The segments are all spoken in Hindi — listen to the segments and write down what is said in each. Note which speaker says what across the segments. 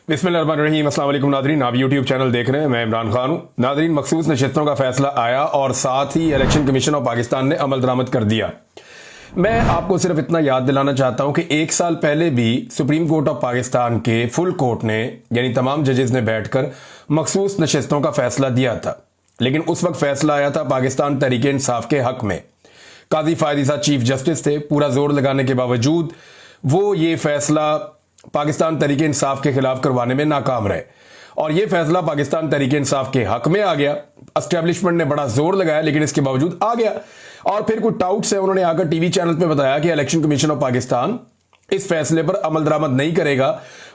Speaker 1: बिस्मिल्लाहिर्रहमानिर्रहीम। अस्सलाम वालेकुम नादरीन, आप यूट्यूब चैनल देख रहे हैं, मैं इमरान खान हूँ। नादरीन, मखसूस नशिस्तों का फैसला आया और साथ ही इलेक्शन कमीशन ऑफ पाकिस्तान ने अमल दरामद कर दिया। मैं आपको सिर्फ इतना याद दिलाना चाहता हूं कि एक साल पहले भी सुप्रीम कोर्ट ऑफ पाकिस्तान के फुल कोर्ट ने यानी तमाम जजेस ने बैठकर मखसूस नशिस्तों का फैसला दिया था, लेकिन उस वक्त फैसला आया था पाकिस्तान तहरीक इंसाफ के हक में। काजी फायदी साहब चीफ जस्टिस थे, पूरा जोर लगाने के बावजूद वो ये फैसला पाकिस्तान तहरीक इंसाफ के खिलाफ करवाने में नाकाम रहे और यह फैसला पाकिस्तान तहरीक इंसाफ के हक में आ गया। एस्टेब्लिशमेंट ने बड़ा जोर लगाया लेकिन इसके बावजूद आ गया और फिर कुछ डाउट्स है, उन्होंने आकर टीवी चैनल पे बताया कि इलेक्शन कमीशन ऑफ पाकिस्तान इस फैसले पर अमल दरामद नहीं करेगा।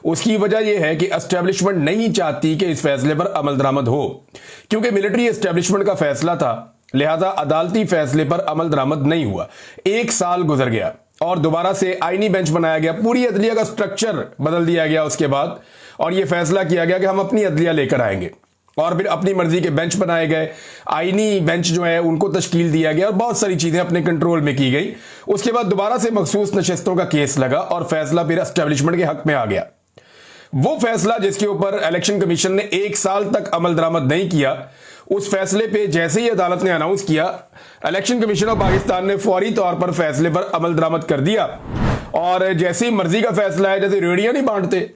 Speaker 1: उसकी वजह यह है कि एस्टेब्लिशमेंट नहीं चाहती कि इस फैसले पर अमल दरामद हो, क्योंकि मिलिट्री एस्टेब्लिशमेंट का फैसला था, लिहाजा अदालती फैसले पर अमल दरामद नहीं हुआ। एक साल गुजर गया और दोबारा से आईनी बेंच बनाया गया, पूरी अदलिया का स्ट्रक्चर बदल दिया गया उसके बाद, और यह फैसला किया गया कि हम अपनी अदलिया लेकर आएंगे और फिर अपनी मर्जी के बेंच बनाए गए। आईनी बेंच जो है उनको तश्कील दिया गया और बहुत सारी चीजें अपने कंट्रोल में की गई। उसके बाद दोबारा से मखसूस नशिस्तों का केस लगा और फैसला फिर एस्टेब्लिशमेंट के हक में आ गया। वो फैसला जिसके ऊपर इलेक्शन कमीशन ने एक साल तक अमल दरामद नहीं किया, उस फैसले पे जैसे ही अदालत ने अनाउंस किया, इलेक्शन कमीशन ऑफ पाकिस्तान ने फौरी तौर पर फैसले पर अमल दरामद कर दिया। और जैसी मर्जी का फैसला है, जैसे रेडियां नहीं बांटते,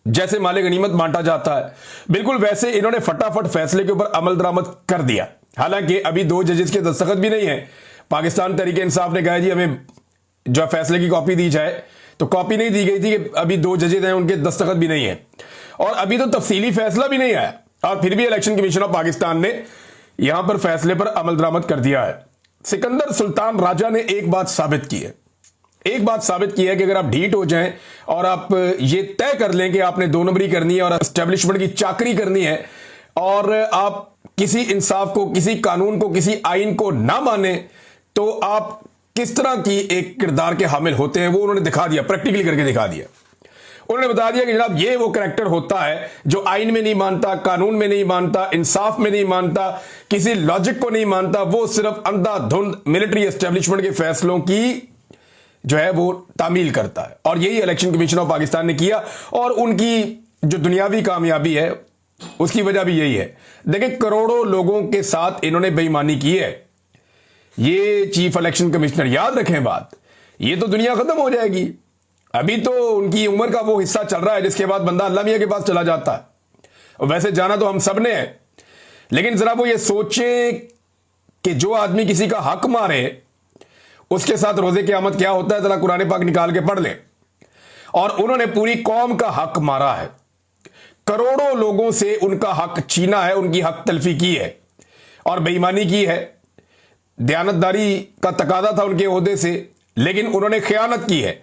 Speaker 1: जैसे माले गनीमत बांटा जाता है, बिल्कुल वैसे इन्होंने फटाफट फैसले के ऊपर अमल दरामद कर दिया। हालांकि अभी दो जजेस के दस्तखत भी नहीं है। पाकिस्तान तहरीक इंसाफ ने कहा जी हमें जो फैसले की कॉपी दी जाए, तो कॉपी नहीं दी गई थी कि अभी दो जजेस हैं, उनके दस्तखत भी नहीं है और अभी तो तफसीली फैसला भी नहीं आया और फिर भी इलेक्शन कमीशन ऑफ पाकिस्तान ने यहां पर फैसले पर अमल दरामद कर दिया है। सिकंदर सुल्तान राजा ने एक बात साबित की है, कि अगर आप ढीठ हो जाएं और आप ये तय कर लें कि आपने दो नंबरी करनी है और एस्टेब्लिशमेंट की चाकरी करनी है और आप किसी इंसाफ को, किसी कानून को, किसी आइन को ना माने, तो आप किस तरह की एक किरदार के हामिल होते हैं वो उन्होंने दिखा दिया, प्रैक्टिकली करके दिखा दिया। उन्होंने बता दिया कि जनाब ये वो कैरेक्टर होता है जो आइन में नहीं मानता, कानून में नहीं मानता, इंसाफ में नहीं मानता, किसी लॉजिक को नहीं मानता, वो सिर्फ अंधाधुंध मिलिट्री एस्टेब्लिशमेंट के फैसलों की जो है वो तामील करता है। और यही इलेक्शन कमीशन ऑफ पाकिस्तान ने किया और उनकी जो दुनियावी कामयाबी है उसकी वजह भी यही है। देखिए, करोड़ों लोगों के साथ इन्होंने बेईमानी की है। ये चीफ इलेक्शन कमिश्नर, याद रखें बात, ये तो दुनिया खत्म हो जाएगी। अभी तो उनकी उम्र का वो हिस्सा चल रहा है जिसके बाद बंदा अल्लाह मियां के पास चला जाता है। वैसे जाना तो हम सब ने है, लेकिन जरा वो ये सोचे कि जो आदमी किसी का हक मारे उसके साथ रोजे क़यामत क्या होता है, जरा कुरान पाक निकाल के पढ़ ले। और उन्होंने पूरी कौम का हक मारा है, करोड़ों लोगों से उनका हक छीना है, उनकी हक तलफी की है और बेईमानी की है। दयानतदारी का तकादा था उनके ओहदे से, लेकिन उन्होंने खयानत की है।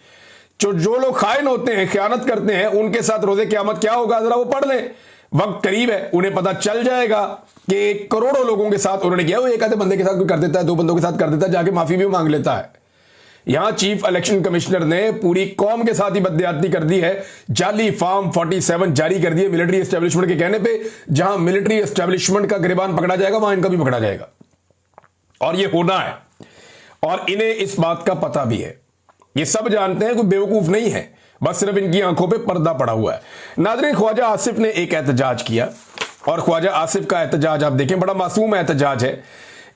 Speaker 1: जो लोग खाइन होते हैं, खयानत करते हैं, उनके साथ रोजे क़यामत क्या होगा जरा वो पढ़ लें, वक्त करीब है, उन्हें पता चल जाएगा कि करोड़ों लोगों के साथ उन्होंने किया। वो एक आधे बंदे के साथ कोई कर देता है, दो बंदों के साथ कर देता है, जाके माफी भी मांग लेता है। यहां चीफ इलेक्शन कमिश्नर ने पूरी कौम के साथ ही बदयाती कर दी है। जाली फॉर्म 47 जारी कर दिए मिलिट्री एस्टेब्लिशमेंट के कहने पे। जहां मिलिट्री एस्टेब्लिशमेंट का गिरबान पकड़ा जाएगा वहां इनका भी पकड़ा जाएगा और यह होना है और इन्हें इस बात का पता भी है। ये सब जानते हैं, कोई बेवकूफ नहीं है, बस सिर्फ इनकी आंखों पे पर्दा पड़ा हुआ है। नाज़रीन, ख्वाजा आसिफ ने एक एहतजाज किया और ख्वाजा आसिफ का एहतजाज आप देखें, बड़ा मासूम एहतजाज है।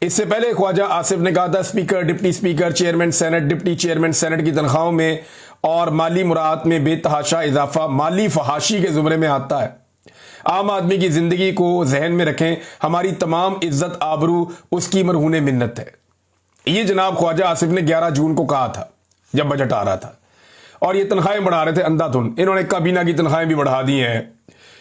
Speaker 1: इससे पहले ख्वाजा आसिफ ने कहा था speaker, deputy speaker, chairman senate, deputy chairman senate की तनख्वाहों में और माली मुराद में बेतहाशा इजाफा माली फहाशी के जुमरे में आता है। आम आदमी की जिंदगी को जहन में रखें, हमारी तमाम इज्जत आबरू उसकी मरहूने मिन्नत है। ये जनाब ख्वाजा आसिफ ने 11 जून को कहा था जब बजट आ रहा था और ये तनख्वाहें बढ़ा रहे थे अंधाधुंध। इन्होंने काबीना की तनख्वाहें भी बढ़ा दी हैं,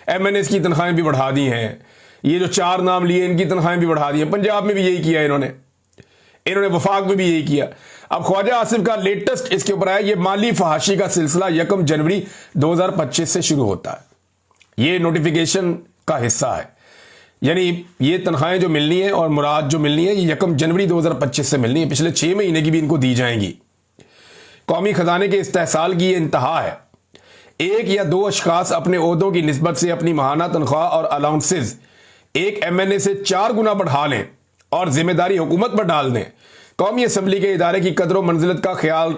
Speaker 1: एमएनएस की तनख्वाहें भी बढ़ा दी हैं, ये जो 4 नाम लिए इनकी तनख्वाहें भी बढ़ा दी हैं। पंजाब में भी यही किया इन्होंने वफाक में भी यही किया। अब ख्वाजा आसिफ का लेटेस्ट इसके ऊपर आया, ये माली फहाशी का सिलसिला 1 जनवरी 2025 से शुरू होता है। ये नोटिफिकेशन का हिस्सा है, यानी ये तनख्वाहें जो मिलनी है और मुराद जो मिलनी है ये 1 जनवरी 2025 से मिलनी है। पिछले 6 महीने की भी इनको दी जाएंगी। कौमी खजाने के इस्तेहसाल की ये इंतहा है। एक या दो अशखास अपने ओहदों की निस्बत से अपनी माहाना तनख्वाह और अलाउंसेज एक एमएनए से 4 गुना बढ़ा लें और जिम्मेदारी हुकूमत पर डाल दें। कौमी असम्बली के इदारे की कदर मंजिलत का ख्याल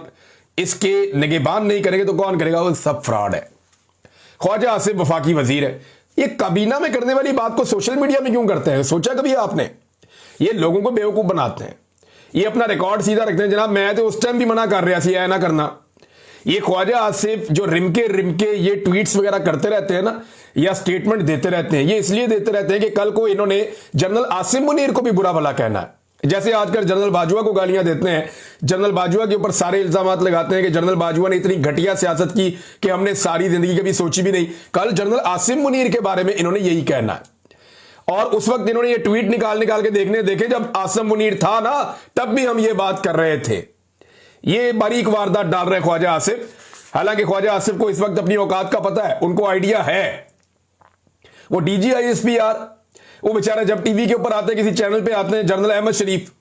Speaker 1: इसके निगहबान नहीं करेंगे तो कौन करेगा? वो सब फ्रॉड है। ख्वाजा आसिफ वफाकी वजीर है। ये काबीना में करने वाली बात को सोशल मीडिया में क्यों करते हैं? सोचा कभी आपने? ये लोगों को बेवकूफ बनाते हैं, ये अपना रिकॉर्ड सीधा रखते हैं। जनाब मैं तो उस टाइम भी मना कर रहा थी ना करना। ये ख्वाजा आसिफ जो रिमके ये ट्वीट्स वगैरह करते रहते हैं ना, या स्टेटमेंट देते रहते हैं, ये इसलिए देते रहते हैं कि कल को इन्होंने जनरल आसिम मुनीर को भी बुरा भला कहना है। जैसे आजकल जनरल बाजवा को गालियां देते हैं, जनरल बाजवा के ऊपर सारे इल्जामात लगाते हैं कि जनरल बाजवा ने इतनी घटिया सियासत की कि हमने सारी जिंदगी कभी सोची भी नहीं। कल जनरल आसिम मुनीर के बारे में इन्होंने यही कहना है। और उस वक्त इन्होंने ये ट्वीट निकाल के देखे जब आसिम मुनीर था ना, तब भी हम ये बात कर रहे थे। ये बारीक वारदात डाल रहे ख्वाजा आसिफ। हालांकि ख्वाजा आसिफ को इस वक्त अपनी औकात का पता है, उनको आइडिया है। वो DGISPR, वो बेचारा जब टीवी के ऊपर आते हैं, किसी चैनल पे आते हैं, जनरल अहमद शरीफ,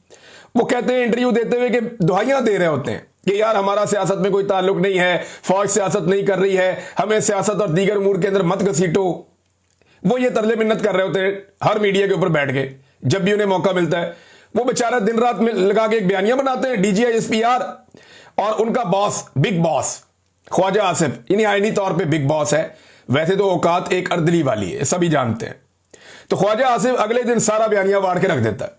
Speaker 1: वो कहते हैं इंटरव्यू देते हुए कि दुहाइयां दे रहे होते हैं कि यार हमारा सियासत में कोई ताल्लुक नहीं है, फौज सियासत नहीं कर रही है, हमें सियासत और दीगर उमूर के अंदर मत घसीटो। वो ये तरले मिन्नत कर रहे होते हैं हर मीडिया के ऊपर बैठ के, जब भी उन्हें मौका मिलता है। वो बेचारा दिन रात में लगा के एक बयानिया बनाते हैं DGISPR, और उनका boss, big boss Khawaja Asif, यानी आईनी तौर पे बिग बॉस है, वैसे तो औकात एक अर्दली वाली है, सभी जानते हैं। तो ख्वाजा आसिफ अगले दिन सारा बयानिया वाड़ के रख देता है।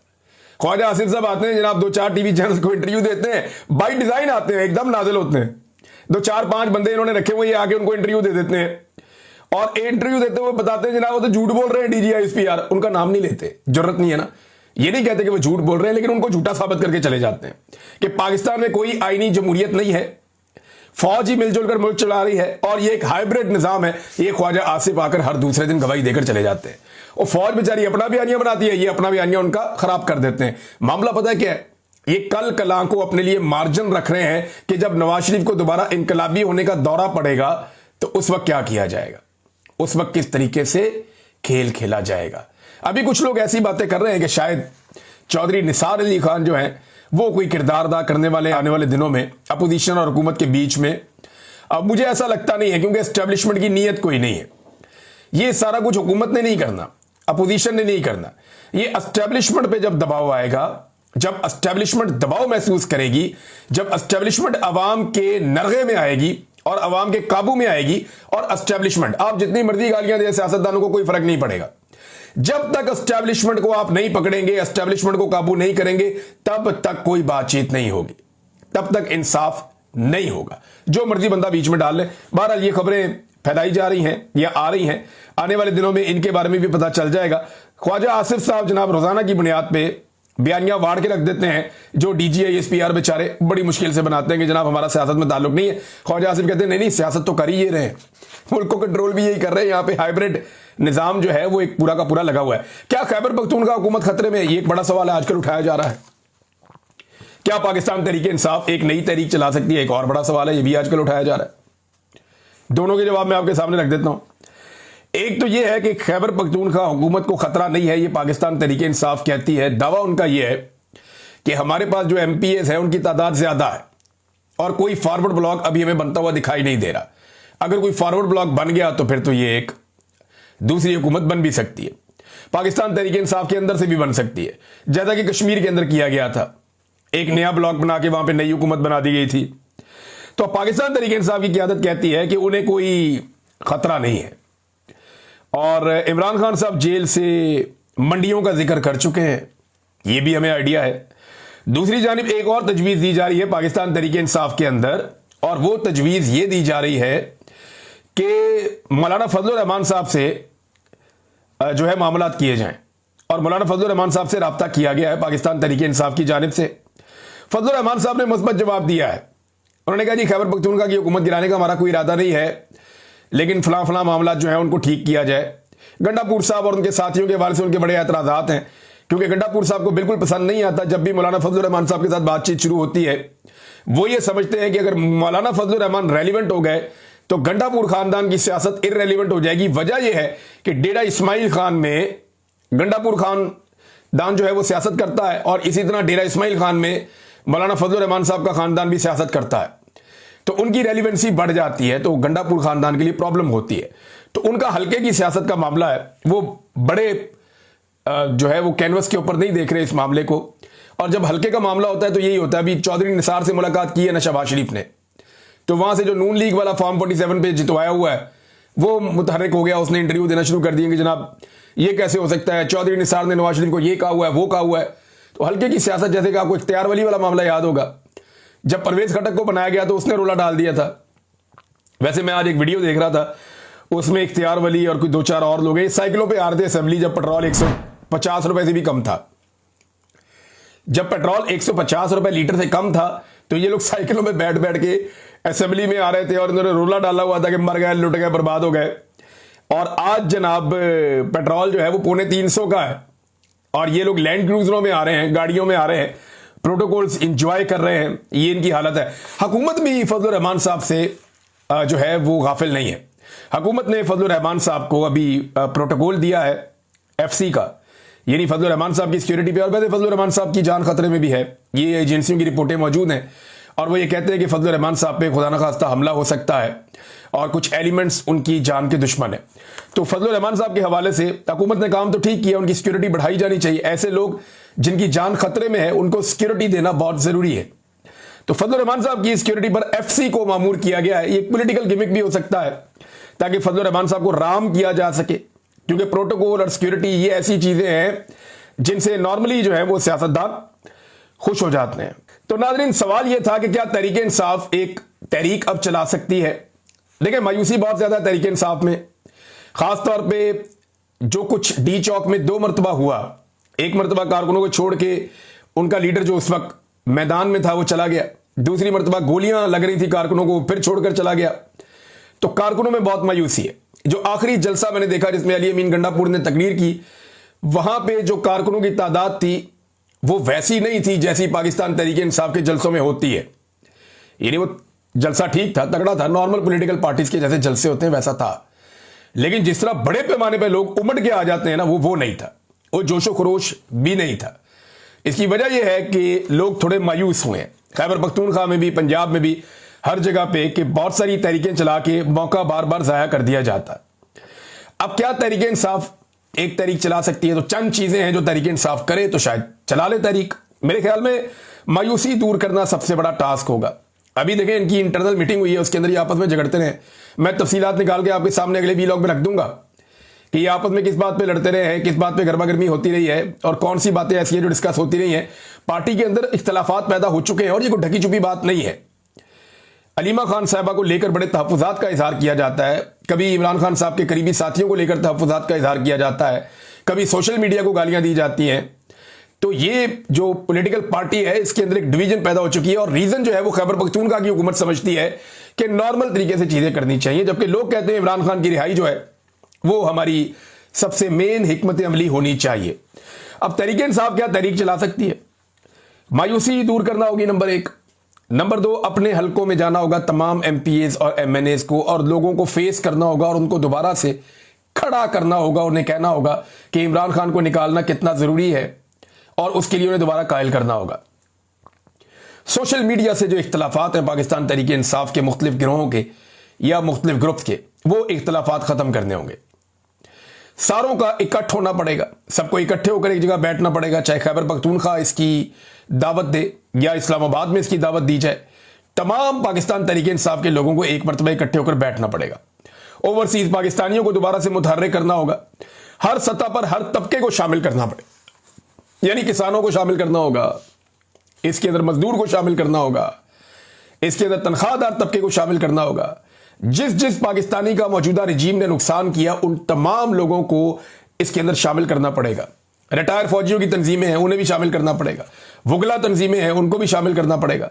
Speaker 1: ख्वाजा आसिफ साहब आते हैं जनाब, 2-4 टीवी चैनल को इंटरव्यू देते हैं, बाई डिजाइन आते हैं, एकदम नाजिल होते हैं। 2-4-5 बंदे इन्होंने रखे हुए, आके उनको इंटरव्यू दे देते हैं, और इंटरव्यू देते हुए बताते हैं जनाब वो तो झूठ बोल रहे हैं DGISPR, उनका नाम नहीं लेते, जरूरत नहीं है ना, ये नहीं कहते कि वो झूठ बोल रहे हैं, लेकिन उनको झूठा साबित करके चले जाते हैं कि पाकिस्तान में कोई आईनी जमहूरियत नहीं है, फौज ही मिलजुल कर मुल्क चला रही है, और ये एक हाइब्रिड निजाम है। ये ख्वाजा आसिफ आकर हर दूसरे दिन गवाही देकर चले जाते हैं। और फौज बेचारी अपना बयानिया बनाती है, ये अपना बयानिया उनका खराब कर देते हैं। मामला पता है क्या है? ये कल कलां को अपने लिए मार्जिन रख रहे हैं कि जब नवाज शरीफ को दोबारा इनकलाबी होने का दौरा पड़ेगा तो उस वक्त क्या किया जाएगा, उस वक्त किस तरीके से खेल खेला जाएगा। अभी कुछ लोग ऐसी बातें कर रहे हैं कि शायद चौधरी निसार अली खान जो है वो कोई किरदार अदा करने वाले आने वाले दिनों में अपोजिशन और हुकूमत के बीच में। अब मुझे ऐसा लगता नहीं है, क्योंकि एस्टेब्लिशमेंट की नीयत कोई नहीं है। ये सारा कुछ हुकूमत ने नहीं करना, अपोजिशन ने नहीं करना। ये एस्टेब्लिशमेंट पे जब दबाव आएगा, जब एस्टेब्लिशमेंट दबाव महसूस करेगी, जब एस्टेब्लिशमेंट अवाम के नरगे में आएगी और अवाम के काबू में आएगी, और एस्टेब्लिशमेंट, आप जितनी मर्जी गालियां दें सियासतदानों को कोई फर्क नहीं पड़ेगा, जब तक एस्टेब्लिशमेंट को आप नहीं पकड़ेंगे, एस्टेब्लिशमेंट को काबू नहीं करेंगे, तब तक कोई बातचीत नहीं होगी, तब तक इंसाफ नहीं होगा। जो मर्जी बंदा बीच में डाल ले। बहरहाल ये खबरें फैलाई जा रही हैं या आ रही हैं, आने वाले दिनों में इनके बारे में भी पता चल जाएगा। ख्वाजा आसिफ साहब जनाब रोजाना की बुनियाद पे बयानिया वाड़ के रख देते हैं, जो DGISPR बेचारे बड़ी मुश्किल से बनाते हैं कि जनाब हमारा सियासत में ताल्लुक नहीं है। ख्वाजा आसिफ कहते हैं नहीं नहीं, सियासत तो कर ही ये रहे हैं, मुल्क को कंट्रोल भी यही कर रहे हैं। यहाँ पे हाइब्रिड निजाम जो है वो एक पूरा का पूरा लगा हुआ है। क्या खैबर पख्तूनख्वा हुकूमत खतरे में है? ये एक बड़ा सवाल है, आजकल उठाया जा रहा है। क्या पाकिस्तान तहरीक इंसाफ एक नई तहरीक चला सकती है? एक और बड़ा सवाल है, ये भी आजकल उठाया जा रहा है। दोनों के जवाब मैं आपके सामने रख देता हूं। एक तो यह है कि खैबर पख्तूनख्वा हुकूमत को खतरा नहीं है, ये पाकिस्तान तहरीक इंसाफ कहती है। दावा उनका यह है कि हमारे पास जो MPs है उनकी तादाद ज्यादा है, और कोई फॉरवर्ड ब्लॉक अभी हमें बनता हुआ दिखाई नहीं दे रहा। अगर कोई फॉरवर्ड ब्लॉक बन गया तो फिर तो ये एक दूसरी हुकूमत बन भी सकती है, पाकिस्तान तहरीक इंसाफ के अंदर से भी बन सकती है, जैसा कि कश्मीर के अंदर किया गया था। एक नया ब्लॉक बना के वहां पे नई हुकूमत बना दी गई थी। तो पाकिस्तान तहरीक इंसाफ की क़यादत कहती है कि उन्हें कोई खतरा नहीं है। और इमरान खान साहब जेल से मंडियों का जिक्र कर चुके हैं, यह भी हमें आइडिया है। दूसरी जानिब एक और तजवीज़ दी जा रही है पाकिस्तान तहरीक इंसाफ के अंदर, और वो तजवीज़ ये दी जा रही है कि मौलाना फजलुर रहमान साहब से जो है मामलात किए जाएं। और मौलाना फजलुर रहमान साहब से रब्ता किया गया है पाकिस्तान तहरीक इंसाफ की जानिब से। फजलुर रहमान साहब ने मुस्बत जवाब दिया है। उन्होंने कहा जी खैबर पख्तूनख्वा की हुकूमत गिराने का हमारा कोई इरादा नहीं है, लेकिन फलां फलां मामला जो है उनको ठीक किया जाए। गंडापुर साहब और उनके साथियों के हवाले से उनके बड़े एतराज़ात हैं, क्योंकि गंडापुर साहब को बिल्कुल पसंद नहीं आता जब भी मौलाना फजलुर रहमान साहब के साथ बातचीत शुरू होती है। वो ये समझते हैं कि अगर मौलाना फजलुर रहमान रेलिवेंट हो गए तो गंडापुर खानदान की सियासत इररेलिवेंट हो जाएगी। वजह यह है कि डेरा इस्माइल खान में गंडापुर खानदान जो है वो सियासत करता है, और इसी तरह डेरा इस्माइल खान में मौलाना फजलुर रहमान साहब का खानदान भी सियासत करता है। तो उनकी रेलिवेंसी बढ़ जाती है, तो गंडापुर खानदान के लिए प्रॉब्लम होती है। तो उनका हल्के की सियासत का मामला है, वो बड़े जो है वो कैनवस के ऊपर नहीं देख रहे इस मामले को। और जब हल्के का मामला होता है तो यही होता है। अभी चौधरी निसार से मुलाकात की है ना शहबाज शरीफ ने, तो वहां से जो नून लीग वाला फॉर्म 47 पे जितवाया हुआ है, वो मुतहर्रिक हो गया, उसने इंटरव्यू देना शुरू कर दिया कि जनाब ये कैसे हो सकता है, चौधरी निसार ने नवाज शरीफ को ये कहा हुआ है, वो कहा हुआ है। तो हल्के की सियासत, जैसे कि आपको इख्तियार वली वाला मामला याद होगा, जब परवेज खटक को बनाया गया तो उसने रोला डाल दिया था। वैसे मैं आज एक वीडियो देख रहा था, उसमें इख्तियार वली और कोई 2-4 और लोग साइकिलों पे आ रहे थे असेंबली, जब पेट्रोल 150 रुपए से भी कम था। जब पेट्रोल 150 रुपए लीटर से कम था तो ये लोग साइकिलों में बैठ बैठ के असेंबली में आ रहे थे और इन्होंने रोला डाला हुआ था कि मर गए, लुट गए, बर्बाद हो गए। और आज जनाब पेट्रोल जो है वो 350 का है और ये लोग लैंड क्रूजरों में आ रहे हैं, गाड़ियों में आ रहे हैं, प्रोटोकॉल्स इंजॉय कर रहे हैं। ये इनकी हालत है। हुकूमत भी फजल रहमान साहब से जो है वो गाफिल नहीं है। हुकूमत ने फजल रहमान साहब को अभी प्रोटोकॉल दिया है FC का, यानी फजल रहमान साहब की सिक्योरिटी पे। और वैसे फजल रहमान साहब की जान खतरे में भी है, ये एजेंसियों की रिपोर्टें मौजूद हैं और वो ये कहते हैं कि फजल रहमान साहब पे खुदा न खास्ता हमला हो सकता है और कुछ एलिमेंट्स उनकी जान के दुश्मन है। तो फजल रहमान साहब के हवाले से हुकूमत ने काम तो ठीक किया, उनकी सिक्योरिटी बढ़ाई जानी चाहिए। ऐसे लोग जिनकी जान खतरे में है उनको सिक्योरिटी देना बहुत जरूरी है। तो फजल रहमान साहब की सिक्योरिटी पर FC को मामूर किया गया है। ये एक पॉलिटिकल गिमिक भी हो सकता है ताकि फजल रहमान साहब को राम किया जा सके, क्योंकि प्रोटोकॉल और सिक्योरिटी ये ऐसी चीजें हैं जिनसे नॉर्मली जो है वो सियासतदान खुश हो जाते हैं। तो नाज़रीन, सवाल यह था कि क्या तहरीक इंसाफ एक तहरीक अब चला सकती है। देखिए, मायूसी बहुत ज्यादा तहरीक इंसाफ में, खासतौर पे जो कुछ D चौक में 2 मरतबा हुआ। एक मरतबा कारकुनों को छोड़ के उनका लीडर जो उस वक्त मैदान में था वो चला गया, दूसरी मरतबा गोलियां लग रही थी कारकुनों को, फिर छोड़कर चला गया। तो कारकुनों में बहुत मायूसी है। जो आखिरी जलसा मैंने देखा जिसमें अली अमीन गंडापुर ने तकरीर की, वहां पे जो कारकुनों की तादाद थी वो वैसी नहीं थी जैसी पाकिस्तान तहरीक इंसाफ के जलसों में होती है। यानी वो जलसा ठीक था, तगड़ा था, नॉर्मल पॉलिटिकल पार्टीज के जैसे जलसे होते हैं वैसा था। लेकिन जिस तरह बड़े पैमाने पर लोग उमड़ के आ जाते हैं ना, वो नहीं था, वो जोशो खरोश भी नहीं था। इसकी वजह यह है कि लोग थोड़े मायूस हुए हैं, खैबर पख्तूनख्वा में भी, पंजाब में भी, हर जगह पे, कि बहुत सारी तहरीकें चला के मौका बार बार जाया कर दिया जाता। अब क्या तहरीक इंसाफ एक तहरीक चला सकती है? तो चंद चीजें हैं जो तहरीक इंसाफ करे तो शायद चला ले तहरीक। मेरे ख्याल में मायूसी दूर करना सबसे बड़ा टास्क होगा। अभी देखें, इनकी इंटरनल मीटिंग हुई है, उसके अंदर ये आपस में झगड़ते रहे। मैं तफसीलात निकाल के आपके सामने अगले वीलॉग में रख दूंगा कि ये आपस में किस बात पे लड़ते रहे हैं, किस बात पे गर्मा गर्मी होती रही है और कौन सी बातें ऐसी हैं जो डिस्कस होती रही हैं। पार्टी के अंदर इख्तलाफात पैदा हो चुके हैं और ये कोई ढकी छुपी बात नहीं है। अलीमा खान साहबा को लेकर बड़े तहफ़्फ़ुज़ात का इजहार किया जाता है, कभी इमरान खान साहब के करीबी साथियों को लेकर तहफ़्फ़ुज़ात का इजहार किया जाता है, कभी सोशल मीडिया को गालियां दी जाती हैं। तो ये जो पॉलिटिकल पार्टी है इसके अंदर एक डिवीजन पैदा हो चुकी है और रीजन जो है वो खैबर पख्तूनख्वा की हुकूमत समझती है कि नॉर्मल तरीके से चीजें करनी चाहिए, जबकि लोग कहते हैं इमरान खान की रिहाई जो है वो हमारी सबसे मेन हिकमत अमली होनी चाहिए। अब तहरीक इंसाफ क्या तहरीक चला सकती है? मायूसी दूर करना होगी नंबर 1। नंबर 2, अपने हलकों में जाना होगा तमाम MPAs और MNAs को और लोगों को फेस करना होगा और उनको दोबारा से खड़ा करना होगा। उन्हें कहना होगा कि इमरान खान को निकालना कितना जरूरी है और उसके लिए उन्हें दोबारा कायल करना होगा। सोशल मीडिया से जो इख्तलाफात हैं पाकिस्तान तहरीक इंसाफ के मुख्तलिफ गिरोहों के या मुख्तलिफ ग्रुप्स के, वो इख्तलाफात खत्म करने होंगे। सारों का इकट्ठ होना पड़ेगा, सबको इकट्ठे होकर एक जगह बैठना पड़ेगा, चाहे खैबर पख्तूनख्वा इसकी दावत दे या इस्लामाबाद में इसकी दावत दी जाए। तमाम पाकिस्तान तहरीक इंसाफ के लोगों को एक मरतबा इकट्ठे होकर बैठना पड़ेगा। ओवरसीज पाकिस्तानियों को दोबारा से मुतहर्रिक करना होगा, हर सतह पर हर तबके को शामिल करना पड़ेगा, यानी किसानों को शामिल करना होगा, इसके अंदर मजदूर को शामिल करना होगा, इसके अंदर तनख्वाहदार तबके को शामिल करना होगा। जिस जिस पाकिस्तानी का मौजूदा रिजीम ने नुकसान किया उन तमाम लोगों को इसके अंदर शामिल करना पड़ेगा। रिटायर फौजियों की तंजीमें हैं उन्हें भी शामिल करना पड़ेगा, वुगला तंजीमें हैं उनको भी शामिल करना पड़ेगा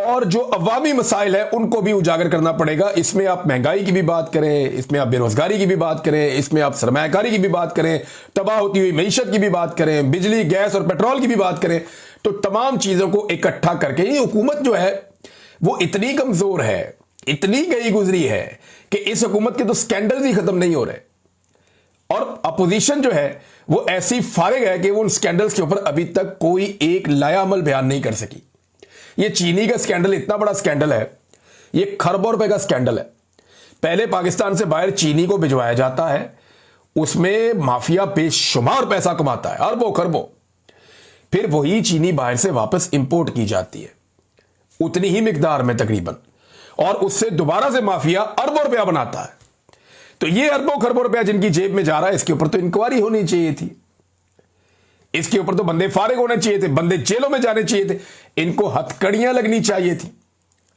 Speaker 1: और जो अवामी मसाइल है उनको भी उजागर करना पड़ेगा। इसमें आप महंगाई की भी बात करें, इसमें आप बेरोजगारी की भी बात करें, इसमें आप सरमायाकारी की भी बात करें, तबाह होती हुई मईशत की भी बात करें, बिजली गैस और पेट्रोल की भी बात करें, तो तमाम चीजों को इकट्ठा करके ये हुकूमत जो है वो इतनी कमजोर है, इतनी गई गुजरी है कि इस हुकूमत के तो स्कैंडल्स ही खत्म नहीं हो रहे और अपोजिशन जो है वो ऐसी फारिग है कि वो उन स्कैंडल्स के ऊपर अभी तक कोई एक लायामल बयान नहीं कर सकी। ये चीनी का स्कैंडल इतना बड़ा स्कैंडल है, ये खरबों रुपए का स्कैंडल है। पहले पाकिस्तान से बाहर चीनी को भिजवाया जाता है, उसमें माफिया बेशुमार पैसा कमाता है, अरबों खरबों, फिर वही चीनी बाहर से वापस इंपोर्ट की जाती है उतनी ही मिकदार में तकरीबन, और उससे दोबारा से माफिया अरबों रुपया बनाता है। तो ये अरबों खरबों रुपया जिनकी जेब में जा रहा है, इसके ऊपर तो इंक्वायरी होनी चाहिए थी, इसके ऊपर तो बंदे फारिग होने चाहिए थे, बंदे जेलों में जाने चाहिए थे, इनको हथकड़ियां लगनी चाहिए थी।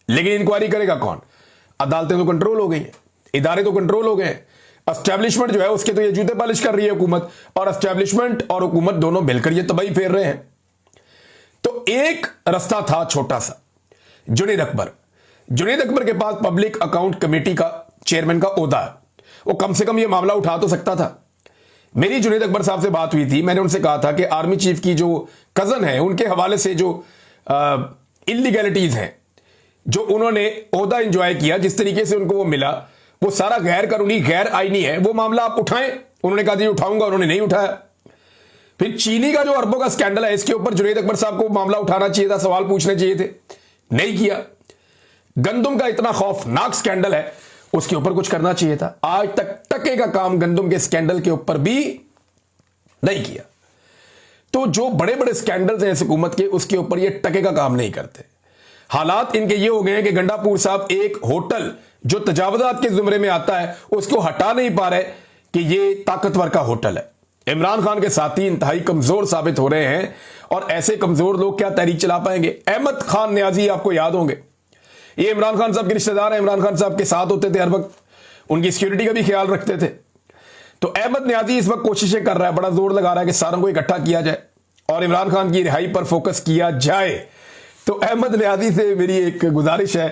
Speaker 1: लेकिन इंक्वायरी करेगा कौन? अदालतें तो कंट्रोल हो गई हैं, इदारे तो कंट्रोल हो गए, एस्टैब्लिशमेंट जो है उसके तो ये जूते पालिश कर रही है हुकूमत, और एस्टैब्लिशमेंट और हुकूमत दोनों मिलकर ये तबाही फेर रहे हैं। तो एक रास्ता था छोटा सा, जुनैद अकबर के पास पब्लिक अकाउंट कमेटी का चेयरमैन का ओहदा है, वो कम से कम ये मामला उठा तो सकता था। मेरी जुनैद अकबर साहब से बात हुई थी, मैंने उनसे कहा था कि आर्मी चीफ की जो कजन है उनके हवाले से जो इलीगैलिटीज हैं, जो उन्होंने ओहदा एंजॉय किया, जिस तरीके से उनको वो मिला, वो सारा गैर कानूनी गैर आईनी है, वो मामला आप उठाएं। उन्होंने कहा जी उठाऊंगा, उन्होंने नहीं उठाया। फिर चीनी का जो अरबों का स्कैंडल है, इसके ऊपर जुनैद अकबर साहब को मामला उठाना चाहिए था, सवाल पूछने चाहिए थे, नहीं किया। गंदम का इतना खौफनाक स्कैंडल है, उसके ऊपर कुछ करना चाहिए था। आज तक टके का काम गंदम के स्कैंडल के ऊपर भी नहीं किया। तो जो बड़े बड़े स्कैंडल्स हैं इस हुकूमत के, उसके ऊपर ये टके का काम नहीं करते। हालात इनके ये हो गए हैं कि गंडापुर साहब एक होटल जो तजावजात के जुमरे में आता है उसको हटा नहीं पा रहे कि ये ताकतवर का होटल है। इमरान खान के साथी इंतहाई कमजोर साबित हो रहे हैं, और ऐसे कमजोर लोग क्या तहरीक चला पाएंगे? अहमद खान न्याजी आपको याद होंगे, ये इमरान खान साहब के रिश्तेदार हैं, इमरान खान साहब के साथ होते थे हर वक्त, उनकी सिक्योरिटी का भी ख्याल रखते थे। तो अहमद न्याजी इस वक्त कोशिशें कर रहा है, बड़ा जोर लगा रहा है कि सारों को इकट्ठा किया जाए और इमरान खान की रिहाई पर फोकस किया जाए। तो अहमद न्याजी से मेरी एक गुजारिश है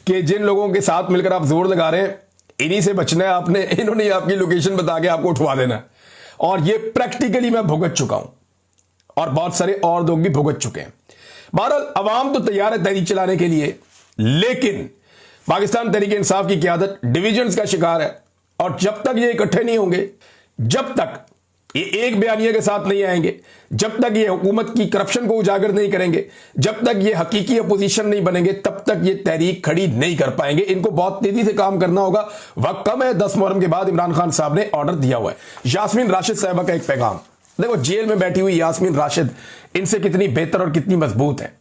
Speaker 1: कि जिन लोगों के साथ मिलकर आप जोर लगा रहे हैं, इन्हीं से बचना है आपने। इन्होंने आपकी लोकेशन बता के आपको उठवा देना है, और ये प्रैक्टिकली मैं भुगत चुका हूं, और बहुत सारे और लोग भी भुगत चुके हैं। बहरहाल अवाम तो तैयार है तहरीक चलाने के लिए, लेकिन पाकिस्तान तहरीक इंसाफ की क़यादत डिविजन्स का शिकार है, और जब तक ये इकट्ठे नहीं होंगे, जब तक ये एक बयानिया के साथ नहीं आएंगे, जब तक ये हुकूमत की करप्शन को उजागर नहीं करेंगे, जब तक ये हकीकी अपोजिशन नहीं बनेंगे, तब तक ये तहरीक खड़ी नहीं कर पाएंगे। इनको बहुत तेजी से काम करना होगा, वक्त कम है। 10 मुहर्रम के बाद इमरान खान साहब ने ऑर्डर दिया हुआ है। यास्मीन राशिद साहबा का एक पैगाम देखो, जेल में बैठी हुई यास्मीन राशिद इनसे कितनी बेहतर और कितनी मजबूत है,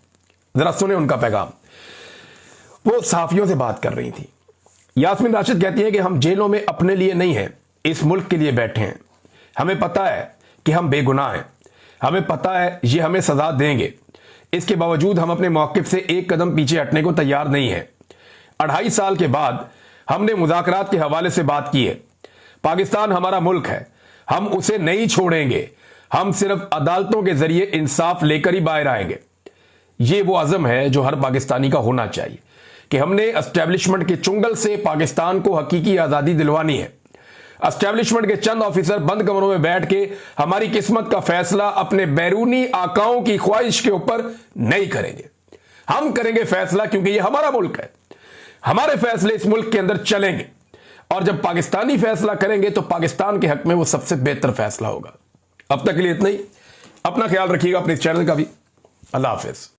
Speaker 1: जरा सुने उनका पैगाम। वो सहाफियों से बात कर रही थी। यास्मीन राशिद कहती है कि हम जेलों में अपने लिए नहीं हैं, इस मुल्क के लिए बैठे हैं। हमें पता है कि हम बेगुनाह हैं, हमें पता है ये हमें सजा देंगे, इसके बावजूद हम अपने मौक़िफ़ से एक कदम पीछे हटने को तैयार नहीं हैं। 2.5 साल के बाद हमने मुज़ाकरात के हवाले से बात की है। पाकिस्तान हमारा मुल्क है, हम उसे नहीं छोड़ेंगे, हम सिर्फ अदालतों के जरिए इंसाफ लेकर ही बाहर आएंगे। ये वो अज़म है जो हर पाकिस्तानी का होना चाहिए कि हमने एस्टैब्लिशमेंट के चुंगल से पाकिस्तान को हकीकी आज़ादी दिलवानी है। एस्टैब्लिशमेंट के चंद ऑफिसर बंद कमरों में बैठ के हमारी किस्मत का फैसला अपने बैरूनी आकाओं की ख्वाहिश के ऊपर नहीं करेंगे। हम करेंगे फैसला, क्योंकि ये हमारा मुल्क है, हमारे फैसले इस मुल्क के अंदर चलेंगे, और जब पाकिस्तानी फैसला करेंगे तो पाकिस्तान के हक में वो सबसे बेहतर फैसला होगा। अब तक के लिए इतना ही। अपना ख्याल रखिएगा, अपने इस चैनल का भी। अल्लाह हाफिज।